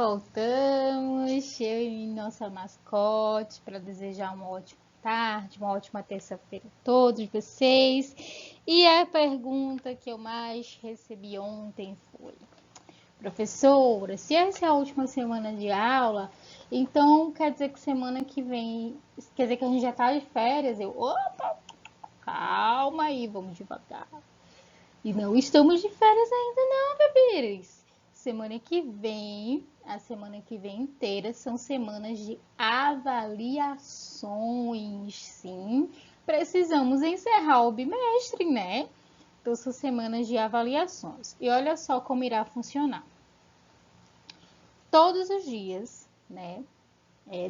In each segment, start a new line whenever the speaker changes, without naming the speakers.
voltamos, eu e nossa mascote, para desejar uma ótima tarde, uma ótima terça-feira a todos vocês. E a pergunta que eu mais recebi ontem foi: professora, se essa é a última semana de aula, então quer dizer que semana que vem, quer dizer que a gente já está de férias? Opa, calma aí, vamos devagar. E não estamos de férias ainda não, bebês. A semana que vem inteira são semanas de avaliações, sim. Precisamos encerrar o bimestre, né? Então são semanas de avaliações. E olha só como irá funcionar. Todos os dias, né?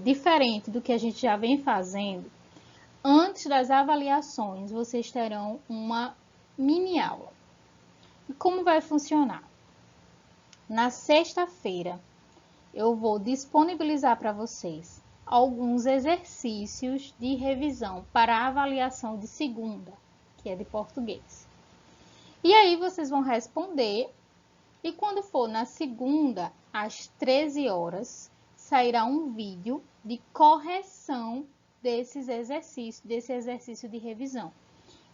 Diferente do que a gente já vem fazendo, antes das avaliações, vocês terão uma mini aula. E como vai funcionar? Na sexta-feira, eu vou disponibilizar para vocês alguns exercícios de revisão para a avaliação de segunda, que é de português. E aí vocês vão responder, e quando for na segunda, às 13 horas, sairá um vídeo de correção desse exercício de revisão.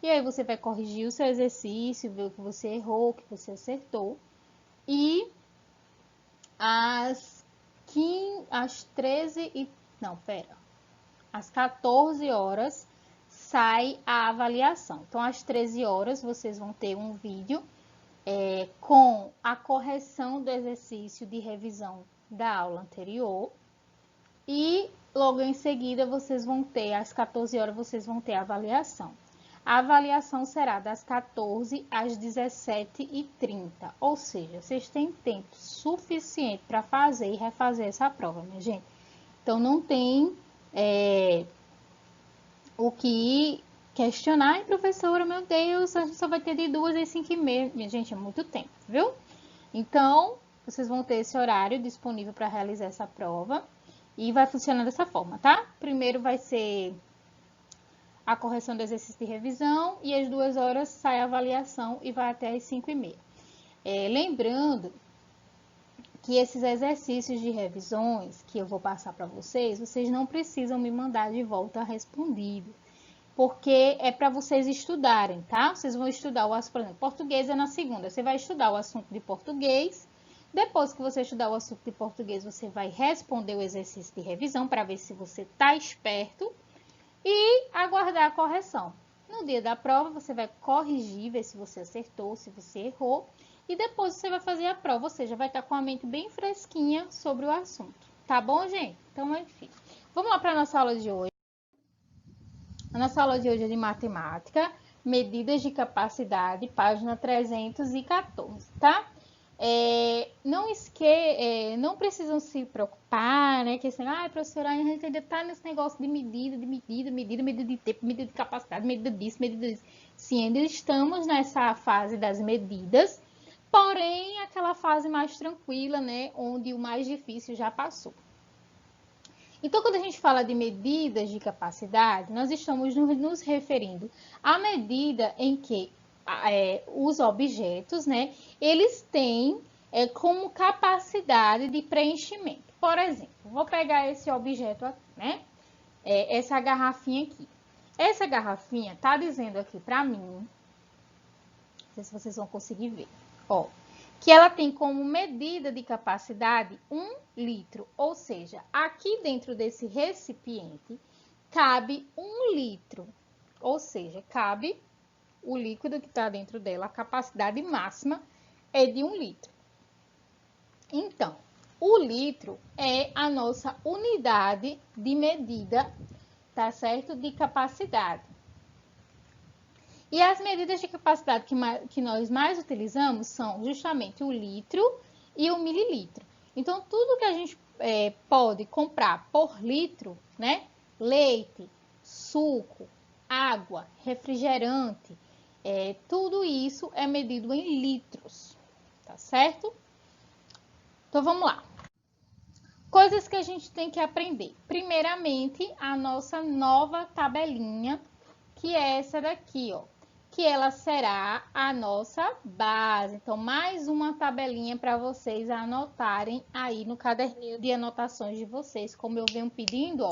E aí você vai corrigir o seu exercício, ver o que você errou, o que você acertou. E às 14 horas sai a avaliação. Então, às 13 horas, vocês vão ter um vídeo com a correção do exercício de revisão da aula anterior. E logo em seguida, às 14 horas, vocês vão ter a avaliação. A avaliação será das 14 às 17h30, ou seja, vocês têm tempo suficiente para fazer e refazer essa prova, minha gente. Então, não tem o que questionar. Ai, professora, meu Deus, a gente só vai ter de 2 às 5h30. Minha gente, é muito tempo, viu? Então, vocês vão ter esse horário disponível para realizar essa prova e vai funcionar dessa forma, tá? Primeiro vai ser a correção do exercício de revisão e às 2 horas sai a avaliação e vai até às 5h30. Lembrando que esses exercícios de revisões que eu vou passar para vocês não precisam me mandar de volta respondido, porque é para vocês estudarem, tá? Vocês vão estudar por exemplo, português é na segunda, você vai estudar o assunto de português. Depois que você estudar o assunto de português, você vai responder o exercício de revisão para ver se você está esperto e aguardar a correção. No dia da prova, você vai corrigir, ver se você acertou, se você errou. E depois você vai fazer a prova, ou seja, vai estar com a mente bem fresquinha sobre o assunto. Tá bom, gente? Então, enfim. Vamos lá para a nossa aula de hoje. A nossa aula de hoje é de matemática, medidas de capacidade, página 314, tá? Não precisam se preocupar, né? Que assim, professora, a gente ainda tá nesse negócio de medida de tempo, medida de capacidade, medida disso. Sim, ainda estamos nessa fase das medidas, porém, aquela fase mais tranquila, né? Onde o mais difícil já passou. Então, quando a gente fala de medidas de capacidade, nós estamos nos referindo à medida em que os objetos, né, eles têm como capacidade de preenchimento. Por exemplo, vou pegar esse objeto aqui, né, essa garrafinha aqui. Essa garrafinha está dizendo aqui para mim, não sei se vocês vão conseguir ver, ó, que ela tem como medida de capacidade 1 litro, ou seja, aqui dentro desse recipiente cabe 1 litro, ou seja, cabe o líquido que está dentro dela, a capacidade máxima é de 1 litro. Então, o litro é a nossa unidade de medida, tá certo? De capacidade. E as medidas de capacidade que nós mais utilizamos são justamente o litro e o mililitro. Então, tudo que a gente pode comprar por litro, né? Leite, suco, água, refrigerante, tudo isso é medido em litros, tá certo? Então, vamos lá. Coisas que a gente tem que aprender. Primeiramente, a nossa nova tabelinha, que é essa daqui, ó. que ela será a nossa base. Então, mais uma tabelinha para vocês anotarem aí no caderninho de anotações de vocês, como eu venho pedindo, ó,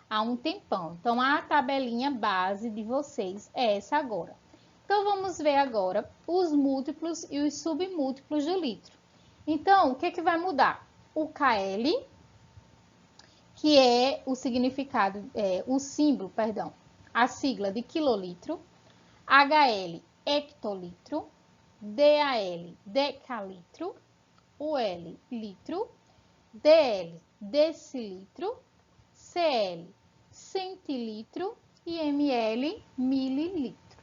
há um tempão. Então, a tabelinha base de vocês é essa agora. Então, vamos ver agora os múltiplos e os submúltiplos do litro. Então, o que que vai mudar? O KL, que é o significado, o símbolo, perdão, a sigla de quilolitro, HL, hectolitro, DAL, decalitro, UL, litro, DL, decilitro, CL, centilitro e ML, mililitro,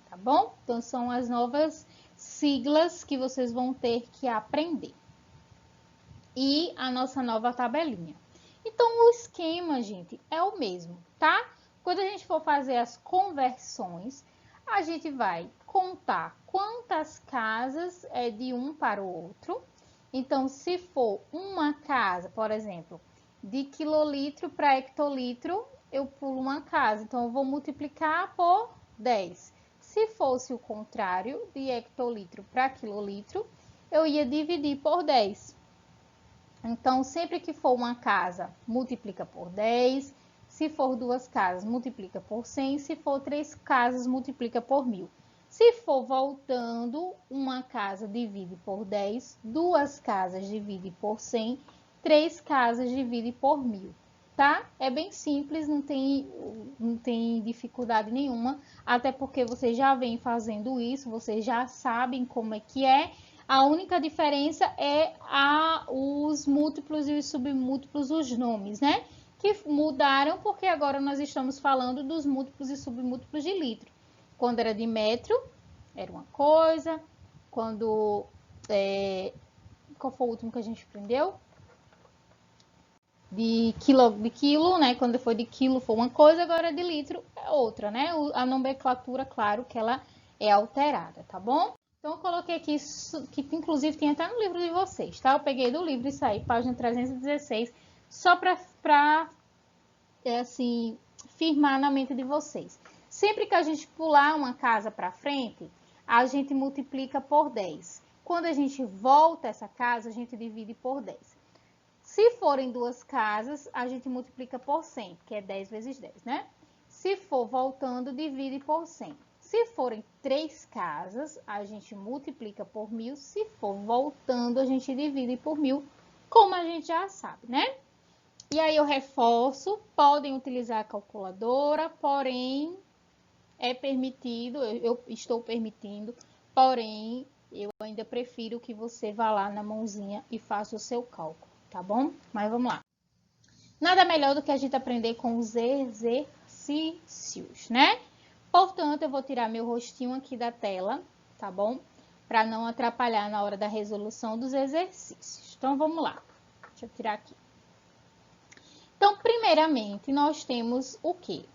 tá bom? Então, são as novas siglas que vocês vão ter que aprender. E a nossa nova tabelinha. Então, o esquema, gente, é o mesmo, tá? Quando a gente for fazer as conversões, a gente vai contar quantas casas é de um para o outro. Então, se for uma casa, por exemplo, de quilolitro para hectolitro, eu pulo uma casa. Então, eu vou multiplicar por 10. Se fosse o contrário, de hectolitro para quilolitro, eu ia dividir por 10. Então, sempre que for uma casa, multiplica por 10. Se for duas casas, multiplica por 100. Se for três casas, multiplica por 1000. Se for voltando, uma casa divide por 10, duas casas divide por 100, três casas divide por 1000, tá? É bem simples, não tem dificuldade nenhuma, até porque vocês já vêm fazendo isso, vocês já sabem como é que é. A única diferença é os múltiplos e os submúltiplos, os nomes, né? Que mudaram porque agora nós estamos falando dos múltiplos e submúltiplos de litro. Quando era de metro, era uma coisa. Quando... qual foi o último que a gente aprendeu? De quilo, né? Quando foi de quilo foi uma coisa, agora de litro é outra, né? A nomenclatura, claro, que ela é alterada, tá bom? Então, eu coloquei aqui, que inclusive tem até no livro de vocês, tá? Eu peguei do livro isso aí, página 316, só para assim, firmar na mente de vocês. Sempre que a gente pular uma casa para frente, a gente multiplica por 10. Quando a gente volta essa casa, a gente divide por 10. Se forem duas casas, a gente multiplica por 100, que é 10 vezes 10, né? Se for voltando, divide por 100. Se forem três casas, a gente multiplica por 1000. Se for voltando, a gente divide por 1000, como a gente já sabe, né? E aí eu reforço, podem utilizar a calculadora, porém é permitido, eu estou permitindo, porém eu ainda prefiro que você vá lá na mãozinha e faça o seu cálculo, tá bom? Mas vamos lá. Nada melhor do que a gente aprender com os exercícios, né? Portanto, eu vou tirar meu rostinho aqui da tela, tá bom? Para não atrapalhar na hora da resolução dos exercícios. Então, vamos lá. Deixa eu tirar aqui. Então, primeiramente, nós temos o quê?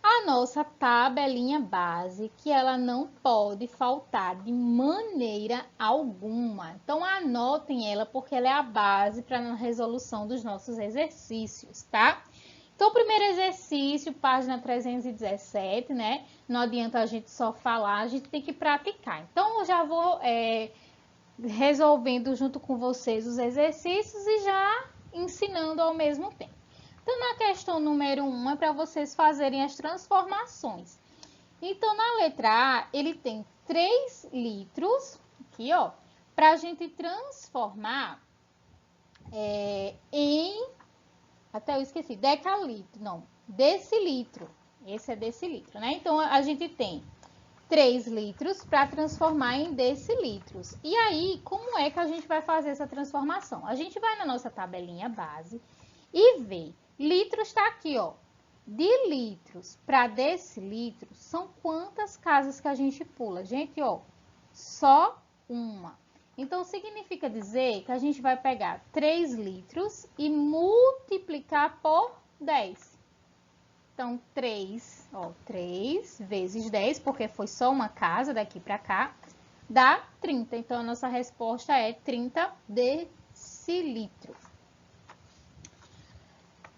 A nossa tabelinha base, que ela não pode faltar de maneira alguma. Então, anotem ela, porque ela é a base para a resolução dos nossos exercícios, tá? Então, o primeiro exercício, página 317, né? Não adianta a gente só falar, a gente tem que praticar. Então, eu já vou resolvendo junto com vocês os exercícios e já ensinando ao mesmo tempo. Então, na questão número 1, é para vocês fazerem as transformações. Então, na letra A, ele tem 3 litros, aqui, ó, para a gente transformar em... Até eu esqueci, decalitro, não, decilitro. Esse é decilitro, né? Então, a gente tem 3 litros para transformar em decilitros. E aí, como é que a gente vai fazer essa transformação? A gente vai na nossa tabelinha base e vê. Litros está aqui, ó. De litros para decilitros, são quantas casas que a gente pula? Gente, ó, só uma. Então, significa dizer que a gente vai pegar 3 litros e multiplicar por 10. Então, 3 vezes 10, porque foi só uma casa daqui para cá, dá 30. Então, a nossa resposta é 30 decilitros.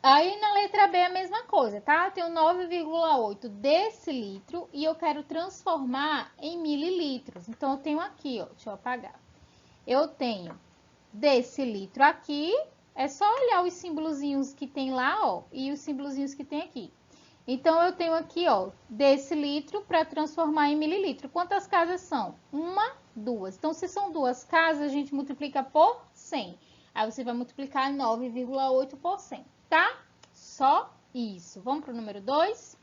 Aí na letra B é a mesma coisa, tá? Eu tenho 9,8 decilitro e eu quero transformar em mililitros. Então, eu tenho aqui, ó, deixa eu apagar. Eu tenho decilitro aqui, é só olhar os símbolozinhos que tem lá, ó, e os símbolozinhos que tem aqui. Então, eu tenho aqui, ó, decilitro para transformar em mililitro. Quantas casas são? Uma, duas. Então, se são duas casas, a gente multiplica por 100. Aí, você vai multiplicar 9,8 por 100, tá? Só isso. Vamos para o número 2?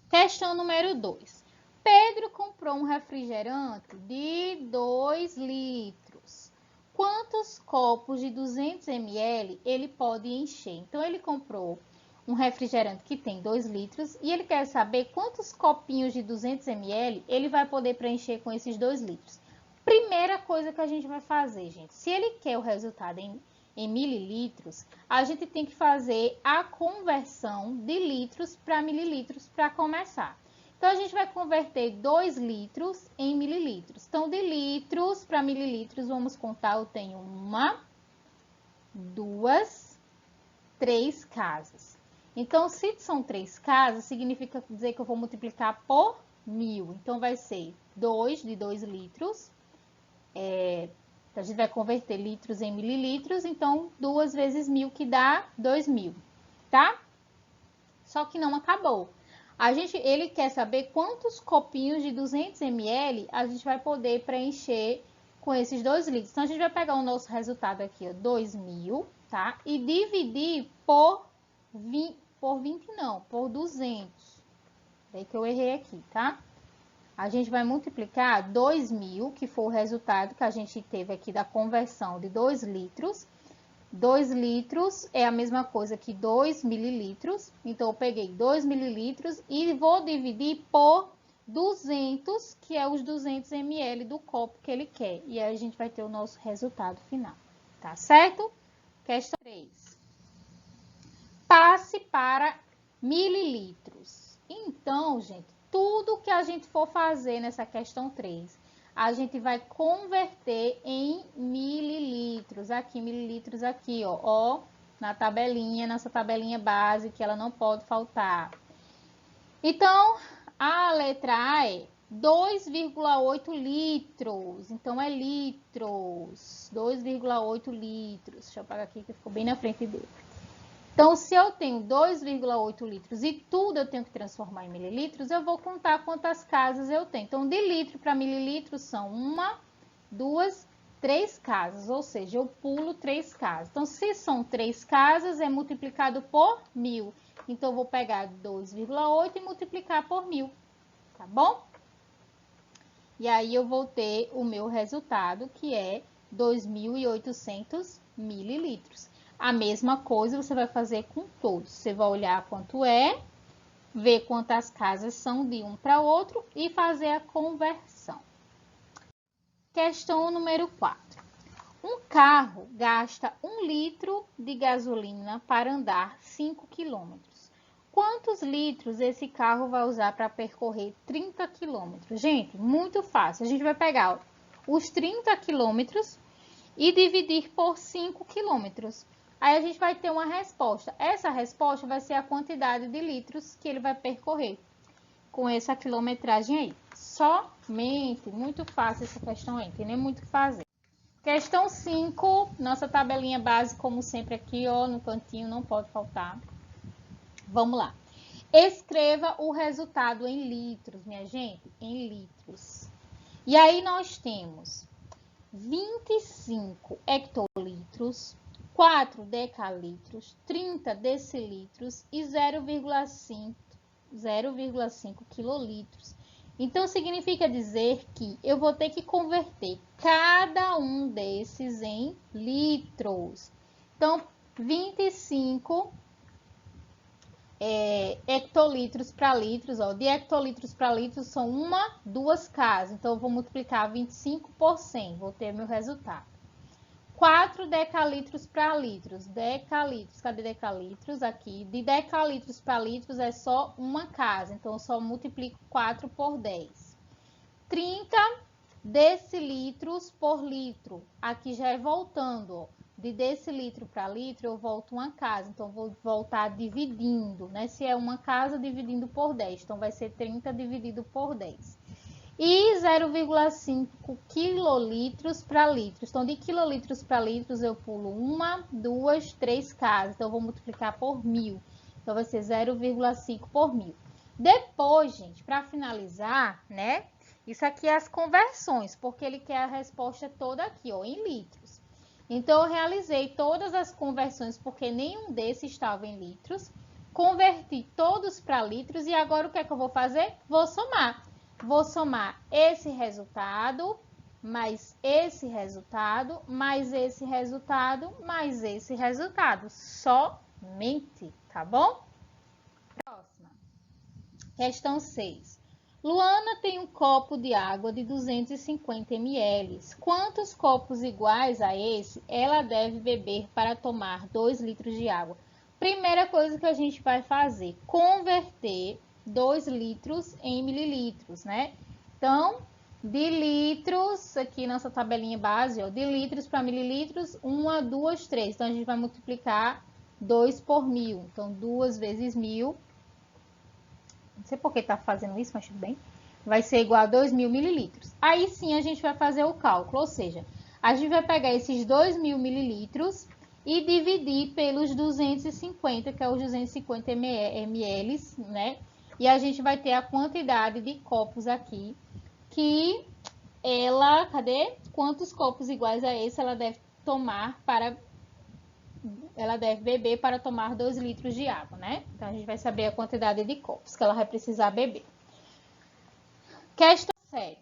Questão número 2. Pedro comprou um refrigerante de 2 litros. Quantos copos de 200 ml ele pode encher? Então, ele comprou um refrigerante que tem 2 litros e ele quer saber quantos copinhos de 200 ml ele vai poder preencher com esses 2 litros. Primeira coisa que a gente vai fazer, gente, se ele quer o resultado em mililitros, a gente tem que fazer a conversão de litros para mililitros para começar. Então, a gente vai converter 2 litros em mililitros. Então, de litros para mililitros, vamos contar, eu tenho uma, duas, 3 casas. Então, se são 3 casas, significa dizer que eu vou multiplicar por 1000. Então, vai ser 2 de 2 litros. A gente vai converter litros em mililitros, então 2 vezes 1000 que dá 2000, tá? Só que não acabou. Ele quer saber quantos copinhos de 200 ml a gente vai poder preencher com esses 2 litros. Então, a gente vai pegar o nosso resultado aqui, ó, 2000, tá? E dividir por 200. Daí que eu errei aqui, tá? A gente vai multiplicar 2.000, que foi o resultado que a gente teve aqui da conversão de 2 litros. 2 litros é a mesma coisa que 2 mililitros. Então, eu peguei 2 mililitros e vou dividir por 200, que é os 200 ml do copo que ele quer. E aí, a gente vai ter o nosso resultado final. Tá certo? Questão 3. Passe para mililitros. Então, gente, tudo que a gente for fazer nessa questão 3, a gente vai converter em mililitros. Aqui, mililitros aqui, ó, na tabelinha, nessa tabelinha base, que ela não pode faltar. Então, a letra A é 2,8 litros. Então, é litros. 2,8 litros. Deixa eu apagar aqui que ficou bem na frente dele. Então, se eu tenho 2,8 litros e tudo eu tenho que transformar em mililitros, eu vou contar quantas casas eu tenho. Então, de litro para mililitro são 1, 2, 3 casas, ou seja, eu pulo 3 casas. Então, se são 3 casas, é multiplicado por 1000. Então, eu vou pegar 2,8 e multiplicar por 1000, tá bom? E aí, eu vou ter o meu resultado, que é 2.800 mililitros. A mesma coisa você vai fazer com todos. Você vai olhar quanto é, ver quantas casas são de um para outro e fazer a conversão. Questão número 4. Um carro gasta 1 litro de gasolina para andar 5 quilômetros. Quantos litros esse carro vai usar para percorrer 30 quilômetros? Gente, muito fácil. A gente vai pegar os 30 quilômetros e dividir por 5 quilômetros. Aí a gente vai ter uma resposta. Essa resposta vai ser a quantidade de litros que ele vai percorrer com essa quilometragem aí. Somente, muito fácil essa questão aí, não tem nem muito o que fazer. Questão 5, nossa tabelinha base, como sempre aqui, ó, no cantinho, não pode faltar. Vamos lá. Escreva o resultado em litros, minha gente, em litros. E aí nós temos 25 hectolitros, 4 decalitros, 30 decilitros e 0,5 quilolitros. Então, significa dizer que eu vou ter que converter cada um desses em litros. Então, 25 hectolitros para litros, ó, de hectolitros para litros são 1, 2 casas. Então, eu vou multiplicar 25 por 100, vou ter meu resultado. 4 decalitros para litros. Decalitros, cadê decalitros? Aqui. De decalitros para litros é só uma casa. Então, eu só multiplico 4 por 10. 30 decilitros por litro. Aqui já é voltando, ó. De decilitro para litro, eu volto uma casa. Então, vou voltar dividindo, né? Se é uma casa, dividindo por 10. Então, vai ser 30 dividido por 10. E 0,5 quilolitros para litros. Então, de quilolitros para litros, eu pulo 1, 2, 3 casas. Então, eu vou multiplicar por 1000. Então, vai ser 0,5 por 1000. Depois, gente, para finalizar, né? Isso aqui é as conversões, porque ele quer a resposta toda aqui, ó, em litros. Então, eu realizei todas as conversões, porque nenhum desses estava em litros. Converti todos para litros e agora o que é que eu vou fazer? Vou somar. Vou somar esse resultado, mais esse resultado, mais esse resultado, mais esse resultado. Somente, tá bom? Próxima. Questão 6. Luana tem um copo de água de 250 ml. Quantos copos iguais a esse ela deve beber para tomar 2 litros de água? Primeira coisa que a gente vai fazer, converter 2 litros em mililitros, né? Então, de litros, aqui nossa tabelinha base, ó, de litros para mililitros, 1, 2, 3. Então, a gente vai multiplicar 2 por 1000. Então, 2 vezes 1000. Não sei por que tá fazendo isso, mas tudo bem. Vai ser igual a 2.000 mililitros. Aí sim a gente vai fazer o cálculo, ou seja, a gente vai pegar esses 2.000 mililitros e dividir pelos 250, que é os 250 ml, né? E a gente vai ter a quantidade de copos aqui, que ela, cadê? Quantos copos iguais a esse ela deve tomar para... Ela deve beber para tomar 2 litros de água, né? Então, a gente vai saber a quantidade de copos que ela vai precisar beber. Questão 7.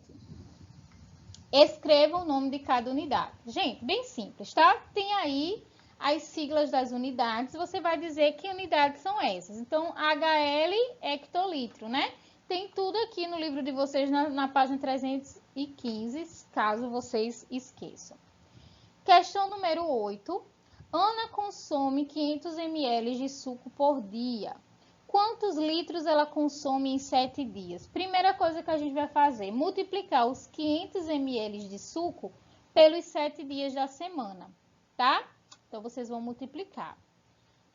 Escreva o nome de cada unidade. Gente, bem simples, tá? Tem aí as siglas das unidades. Você vai dizer que unidades são essas. Então, HL é hectolitro, né? Tem tudo aqui no livro de vocês na página 315, caso vocês esqueçam. Questão número 8. Ana consome 500 ml de suco por dia. Quantos litros ela consome em 7 dias? Primeira coisa que a gente vai fazer, multiplicar os 500 ml de suco pelos 7 dias da semana, tá? Então, vocês vão multiplicar.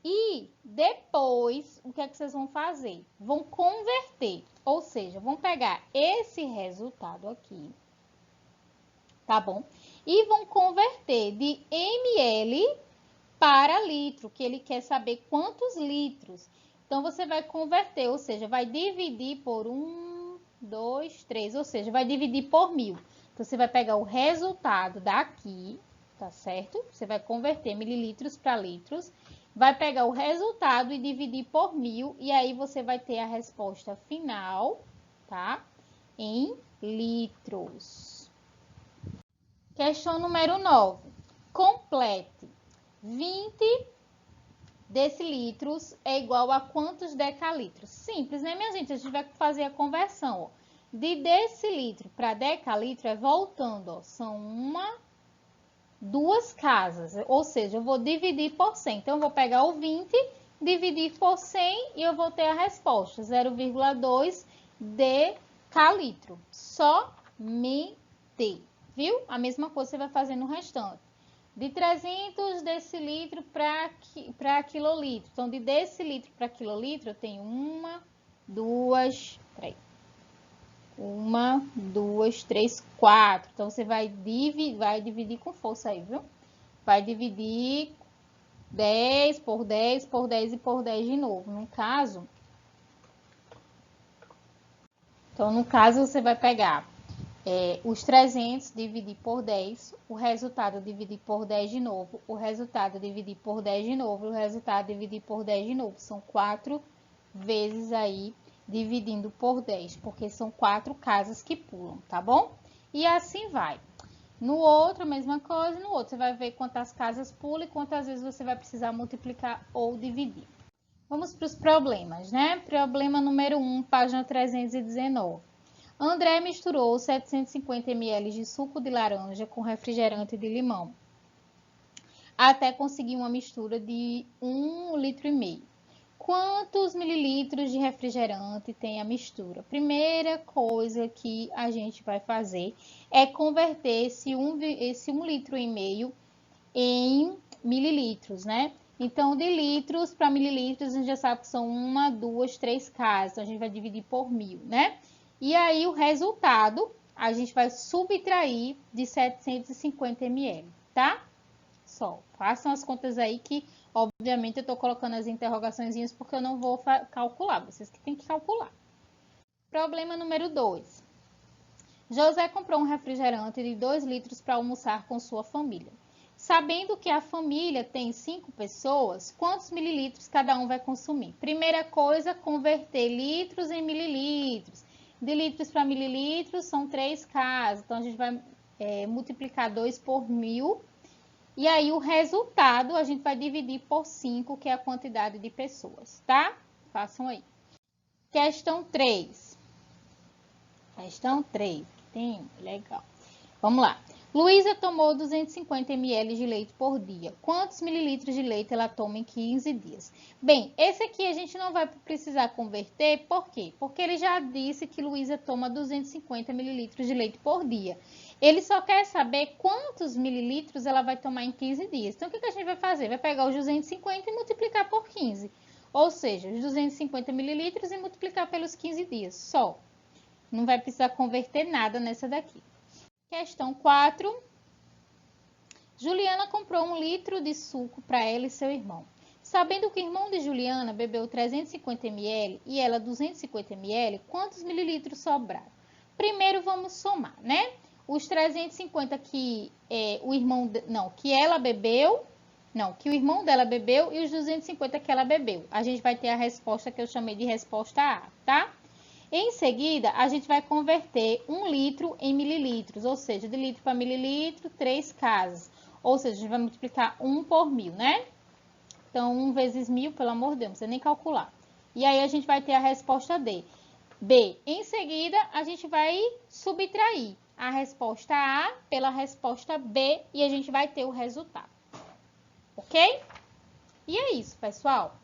E depois, o que é que vocês vão fazer? Vão converter, ou seja, vão pegar esse resultado aqui, tá bom? E vão converter de ml para litro, que ele quer saber quantos litros. Então, você vai converter, ou seja, vai dividir por 1, 2, 3, ou seja, vai dividir por 1000. Então, você vai pegar o resultado daqui, tá certo? Você vai converter mililitros para litros, vai pegar o resultado e dividir por 1000, e aí você vai ter a resposta final, tá? Em litros. Questão número 9. Complete. 20 decilitros é igual a quantos decalitros? Simples, né, minha gente? A gente vai fazer a conversão, ó. De decilitro para decalitro é voltando, ó. São duas casas, ou seja, eu vou dividir por 100. Então, eu vou pegar o 20, dividir por 100 e eu vou ter a resposta, 0,2 decalitro. Somente, viu? A mesma coisa você vai fazer no restante. De 300 decilitros para quilolitro. Então, de decilitro para quilolitro, eu tenho 1, 2, 3. 1, 2, 3, 4. Então, você vai dividir com força aí, viu? Vai dividir 10 por 10 por 10 e por 10 de novo. No caso, você vai pegar os 300 dividir por 10, o resultado dividir por 10 de novo, o resultado dividir por 10 de novo, o resultado dividir por 10 de novo. São 4 vezes aí dividindo por 10, porque são 4 casas que pulam, tá bom? E assim vai. No outro, a mesma coisa, no outro você vai ver quantas casas pulam e quantas vezes você vai precisar multiplicar ou dividir. Vamos para os problemas, né? Problema número 1, página 319. André misturou 750 ml de suco de laranja com refrigerante de limão, até conseguir uma mistura de 1,5 litro. Quantos mililitros de refrigerante tem a mistura? Primeira coisa que a gente vai fazer é converter esse 1,5 litro em mililitros, né? Então, de litros para mililitros, a gente já sabe que são 1, 2, 3 casas. Então, a gente vai dividir por 1000, né? E aí, o resultado, a gente vai subtrair de 750 ml, tá? Só, façam as contas aí que, obviamente, eu tô colocando as interrogaçõezinhas porque eu não vou calcular. Vocês que têm que calcular. Problema número 2. José comprou um refrigerante de 2 litros para almoçar com sua família. Sabendo que a família tem 5 pessoas, quantos mililitros cada um vai consumir? Primeira coisa, converter litros em mililitros. De litros para mililitros são 3 casas. Então, a gente vai multiplicar 2 por 1000. E aí, o resultado a gente vai dividir por 5, que é a quantidade de pessoas, tá? Façam aí. Questão 3. Questão 3. Tem, legal. Vamos lá. Luísa tomou 250 ml de leite por dia. Quantos mililitros de leite ela toma em 15 dias? Bem, esse aqui a gente não vai precisar converter, por quê? Porque ele já disse que Luísa toma 250 mililitros de leite por dia. Ele só quer saber quantos mililitros ela vai tomar em 15 dias. Então, o que a gente vai fazer? Vai pegar os 250 e multiplicar por 15. Ou seja, os 250 mililitros e multiplicar pelos 15 dias, só. Não vai precisar converter nada nessa daqui. Questão 4. Juliana comprou 1 litro de suco para ela e seu irmão. Sabendo que o irmão de Juliana bebeu 350 ml e ela 250 ml, quantos mililitros sobraram? Primeiro vamos somar, né? Os 350 que que ela bebeu, que o irmão dela bebeu e os 250 que ela bebeu. A gente vai ter a resposta que eu chamei de resposta A, tá? Em seguida, a gente vai converter 1 litro em mililitros, ou seja, de litro para mililitro, 3 casas. Ou seja, a gente vai multiplicar 1 por 1000, né? Então, 1 vezes 1000, pelo amor de Deus, não precisa nem calcular. E aí, a gente vai ter a resposta D. B. Em seguida, a gente vai subtrair a resposta A pela resposta B e a gente vai ter o resultado. Ok? E é isso, pessoal.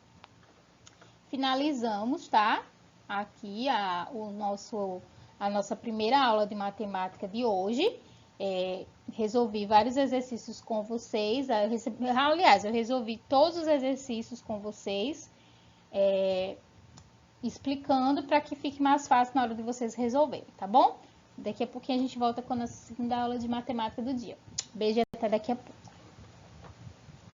Finalizamos, tá? Aqui a nossa primeira aula de matemática de hoje. Resolvi vários exercícios com vocês. Aliás, eu resolvi todos os exercícios com vocês, explicando para que fique mais fácil na hora de vocês resolverem, tá bom? Daqui a pouquinho a gente volta com a nossa segunda aula de matemática do dia. Beijo e até daqui a pouco.